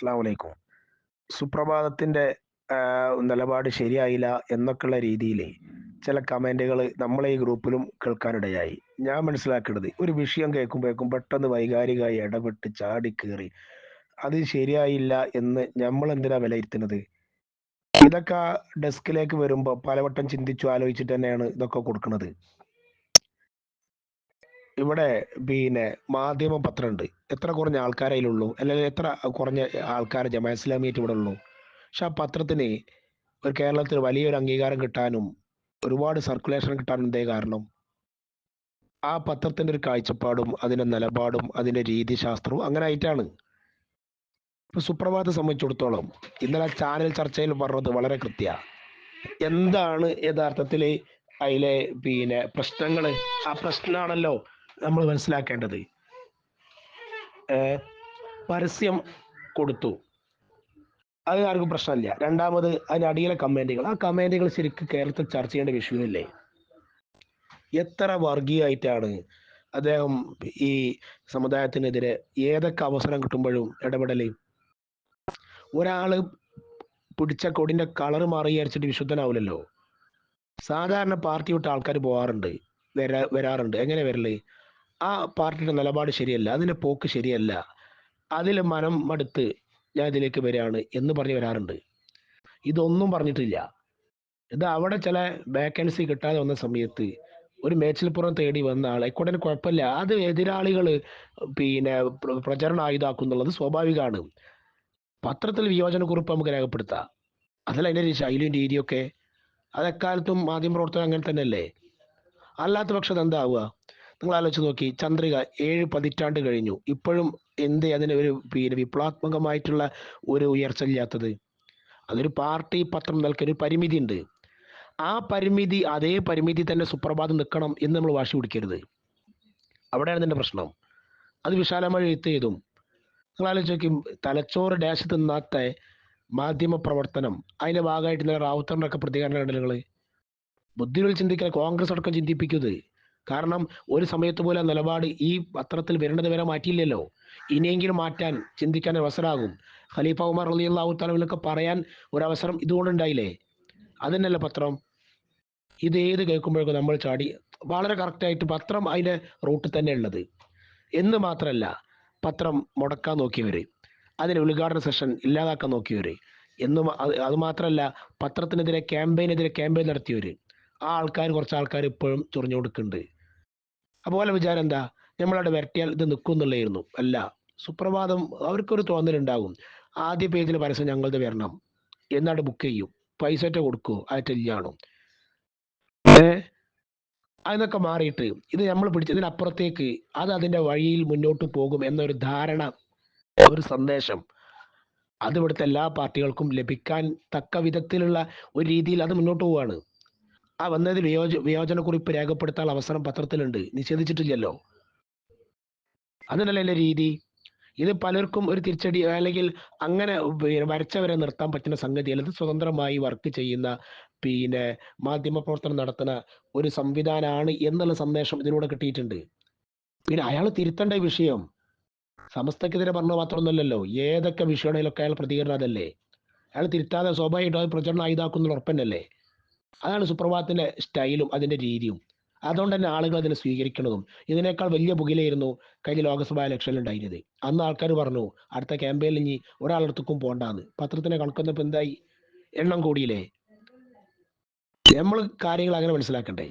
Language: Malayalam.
അസ്സലാമു അലൈക്കും. സുപ്രഭാതത്തിന്റെ നിലപാട് ശരിയായില്ല എന്നൊക്കെയുള്ള രീതിയിൽ ചില കമന്റുകൾ നമ്മളെ ഈ ഗ്രൂപ്പിലും കേൾക്കാനിടയായി. ഞാൻ മനസ്സിലാക്കുന്നത് ഒരു വിഷയം കേൾക്കുമ്പോഴേക്കും പെട്ടെന്ന് വൈകാരികമായി ഇടപെട്ട് ചാടിക്കേറി അത് ശരിയായില്ല എന്ന് നമ്മൾ എന്തിനാ വിലയിരുത്തുന്നത്? ഇതൊക്കെ ആ ഡെസ്കിലേക്ക് വരുമ്പോൾ പലവട്ടം ചിന്തിച്ചു ആലോചിച്ചിട്ട് തന്നെയാണ് ഇതൊക്കെ കൊടുക്കുന്നത്. ഇവിടെ മാധ്യമ പത്രമുണ്ട്. എത്ര കുറഞ്ഞ ആൾക്കാരെ അതിലുള്ളൂ, അല്ലെങ്കിൽ എത്ര കുറഞ്ഞ ആൾക്കാരെ ജമാഅത്ത് ഇസ്ലാമിയായിട്ട് ഇവിടെ ഉള്ളൂ. പക്ഷെ ആ പത്രത്തിന് ഒരു കേരളത്തിൽ വലിയൊരു അംഗീകാരം കിട്ടാനും ഒരുപാട് സർക്കുലേഷൻ കിട്ടാനും എന്തേ കാരണം? ആ പത്രത്തിന്റെ ഒരു കാഴ്ചപ്പാടും അതിന്റെ നിലപാടും അതിന്റെ രീതിശാസ്ത്രവും അങ്ങനെ ആയിട്ടാണ്. ഇപ്പൊ സുപ്രഭാതത്തെ സംബന്ധിച്ചിടത്തോളം ഇന്നലെ ചാനൽ ചർച്ചയിൽ പറഞ്ഞത് വളരെ എന്താണ് യഥാർത്ഥത്തിൽ അതിലെ പ്രശ്നങ്ങള്. ആ പ്രശ്നമാണല്ലോ നമ്മൾ മനസ്സിലാക്കേണ്ടത്. പരസ്യം കൊടുത്തു, അത് ആർക്കും പ്രശ്നമില്ല. രണ്ടാമത് അതിന് അടിയിലെ കമന്റുകൾ, ആ കമന്റുകൾ ശരിക്കും കേരളത്തിൽ ചർച്ച ചെയ്യേണ്ട വിഷയമല്ലേ? എത്ര വർഗീയമായിട്ടാണ് അദ്ദേഹം ഈ സമുദായത്തിനെതിരെ ഏതൊക്കെ അവസരം കിട്ടുമ്പോഴും ഇടപെടല്. ഒരാള് പിടിച്ച കൊടിന്റെ കളർ മാറി വിചാരിച്ചിട്ട് വിശുദ്ധനാവില്ലല്ലോ. സാധാരണ പാർട്ടി വിട്ട ആൾക്കാർ പോകാറുണ്ട്, വരാറുണ്ട്. എങ്ങനെ വരല്? ആ പാർട്ടിയുടെ നിലപാട് ശരിയല്ല, അതിന്റെ പോക്ക് ശരിയല്ല, അതിൽ മനം മടുത്ത് ഞാൻ ഇതിലേക്ക് വരികയാണ് എന്ന് പറഞ്ഞ് വരാറുണ്ട്. ഇതൊന്നും പറഞ്ഞിട്ടില്ല. ഇത് അവിടെ ചില വേക്കൻസി കിട്ടാതെ വന്ന സമയത്ത് ഒരു മേച്ചിൽപ്പുറം തേടി വന്ന ആളെ കൊണ്ടു കുഴപ്പമില്ല. അത് എതിരാളികൾ പ്രചരണ ആയുധാക്കുന്നുള്ളത് സ്വാഭാവികമാണ്. പത്രത്തിൽ വിയോജനക്കുറിപ്പ് നമുക്ക് രേഖപ്പെടുത്താം. അതല്ല അതിൻ്റെ ശൈലിയും രീതിയൊക്കെ. അതെക്കാലത്തും മാധ്യമപ്രവർത്തനം അങ്ങനെ തന്നെയല്ലേ? അല്ലാത്ത പക്ഷം എന്താവുക? നിങ്ങൾ ആലോചിച്ച് നോക്കി, ചന്ദ്രിക 7 പതിറ്റാണ്ട് കഴിഞ്ഞു, ഇപ്പോഴും എന്ത് അതിന് ഒരു വിപ്ലവാത്മകമായിട്ടുള്ള ഒരു ഉയർച്ച ഇല്ലാത്തത്? അതൊരു പാർട്ടി പത്രം നൽകുന്ന ഒരു പരിമിതി ഉണ്ട്. ആ പരിമിതി, അതേ പരിമിതി തന്നെ സുപ്രഭാതം നിൽക്കണം എന്ന് നമ്മൾ വാശി പിടിക്കരുത്. അവിടെയാണ് ഇതിൻ്റെ പ്രശ്നം. അത് വിശാലമായി എഴുത്ത് ചെയ്തും നിങ്ങൾ ആലോചിച്ച് നോക്കി, തലച്ചോറ് ഡാഷ് തിന്നാത്ത മാധ്യമ പ്രവർത്തനം, അതിന്റെ ഭാഗമായിട്ട് ഇന്നലെ റാവുത്തറിന്റെ ഒക്കെ പ്രതികരണം കണ്ടല്ലോ. ബുദ്ധികൾ ചിന്തിക്കാൻ കോൺഗ്രസ് അടക്കം ചിന്തിപ്പിക്കുന്നത്. കാരണം ഒരു സമയത്ത് പോലെ നിലപാട് ഈ പത്രത്തിൽ വരേണ്ടത് വരെ മാറ്റിയില്ലല്ലോ. ഇനിയെങ്കിലും മാറ്റാൻ ചിന്തിക്കാൻ അവസരമാകും. ഖലീഫ ഉമർ റളിയല്ലാഹു തആലയൊക്കെ പറയാൻ ഒരവസരം ഇതുകൊണ്ടുണ്ടായില്ലേ? അതന്നെയല്ലേ പത്രം. ഇത് ഏത് കേൾക്കുമ്പോഴേക്കും നമ്മൾ ചാടി. വളരെ കറക്റ്റായിട്ട് പത്രം അതിന്റെ റൂട്ടിൽ തന്നെ ഉള്ളത്. എന്ന് മാത്രമല്ല, പത്രം മുടക്കാൻ നോക്കിയവര്, അതിന് ഉദ്ഘാടന സെഷൻ ഇല്ലാതാക്കാൻ നോക്കിയവര്, എന്നും അത് മാത്രമല്ല, പത്രത്തിനെതിരെ ക്യാമ്പയിൻ നടത്തിയവര്, ആ കുറച്ച് ആൾക്കാർ ഇപ്പോഴും ചൊറിഞ്ഞു കൊടുക്കുന്നുണ്ട്. അതുപോലെ വിചാരം എന്താ, നമ്മളവിടെ വരട്ടിയാൽ ഇത് നിൽക്കും എന്നുള്ളതായിരുന്നു. അല്ല, സുപ്രഭാതം അവർക്കൊരു തോന്നലുണ്ടാകും, ആദ്യ പേജിൽ പരസ്യം ഞങ്ങളത് വരണം, എന്നാണ്ട് ബുക്ക് ചെയ്യും, പൈസ ഒറ്റ കൊടുക്കുമോ ആയിട്ടില്ലാണോ? അതിനൊക്കെ മാറിയിട്ട് ഇത് നമ്മൾ പിടിച്ചതിനപ്പുറത്തേക്ക് അത് അതിന്റെ വഴിയിൽ മുന്നോട്ട് പോകും എന്നൊരു ധാരണ, ഒരു സന്ദേശം അത് ഇവിടുത്തെ എല്ലാ പാർട്ടികൾക്കും ലഭിക്കാൻ തക്ക വിധത്തിലുള്ള ഒരു രീതിയിൽ അത് മുന്നോട്ട് പോവുകയാണ്. ആ വന്നതിൽ വിയോജനക്കുറിപ്പ് രേഖപ്പെടുത്താൻ അവസരം പത്രത്തിലുണ്ട്, നിഷേധിച്ചിട്ടില്ലല്ലോ. അതിനല്ല എൻ്റെ രീതി. ഇത് പലർക്കും ഒരു തിരിച്ചടി, അല്ലെങ്കിൽ അങ്ങനെ വരച്ചവരെ നിർത്താൻ പറ്റുന്ന സംഗതിയല്ല. ഇത് സ്വതന്ത്രമായി വർക്ക് ചെയ്യുന്ന മാധ്യമ പ്രവർത്തനം നടത്തുന്ന ഒരു സംവിധാനമാണ് എന്നുള്ള സന്ദേശം ഇതിലൂടെ കിട്ടിയിട്ടുണ്ട്. പിന്നെ അയാൾ തിരുത്തേണ്ട വിഷയം സമസ്തക്കെതിരെ പറഞ്ഞ മാത്രമൊന്നുമല്ലല്ലോ, ഏതൊക്കെ വിഷയങ്ങളിലൊക്കെ അയാൾ പ്രതികരണം അതല്ലേ. അയാൾ തിരുത്താതെ സ്വാഭാവികമായിട്ടും അത് പ്രചരണം ആയുധാക്കുന്ന ഉറപ്പന്നല്ലേ. അതാണ് സുപ്രഭാതത്തിന്റെ സ്റ്റൈലും അതിന്റെ രീതിയും. അതുകൊണ്ട് തന്നെ ആളുകൾ അതിനെ സ്വീകരിക്കുന്നതും. ഇതിനേക്കാൾ വലിയ പുകിലായിരുന്നു കഴിഞ്ഞ ലോക്സഭാ ഇലക്ഷനിൽ ഉണ്ടായിരുന്നത്. അന്ന് ആൾക്കാർ പറഞ്ഞു അടുത്ത ക്യാമ്പയിനിൽ ഇനി ഒരാളടുത്തേക്കും പോണ്ടാന്ന്. പത്രത്തിനെ കണക്കൊന്നപ്പോൾ എന്തായി? എണ്ണം കൂടിയില്ലേ? നമ്മൾ കാര്യങ്ങൾ അങ്ങനെ മനസ്സിലാക്കണ്ടേ?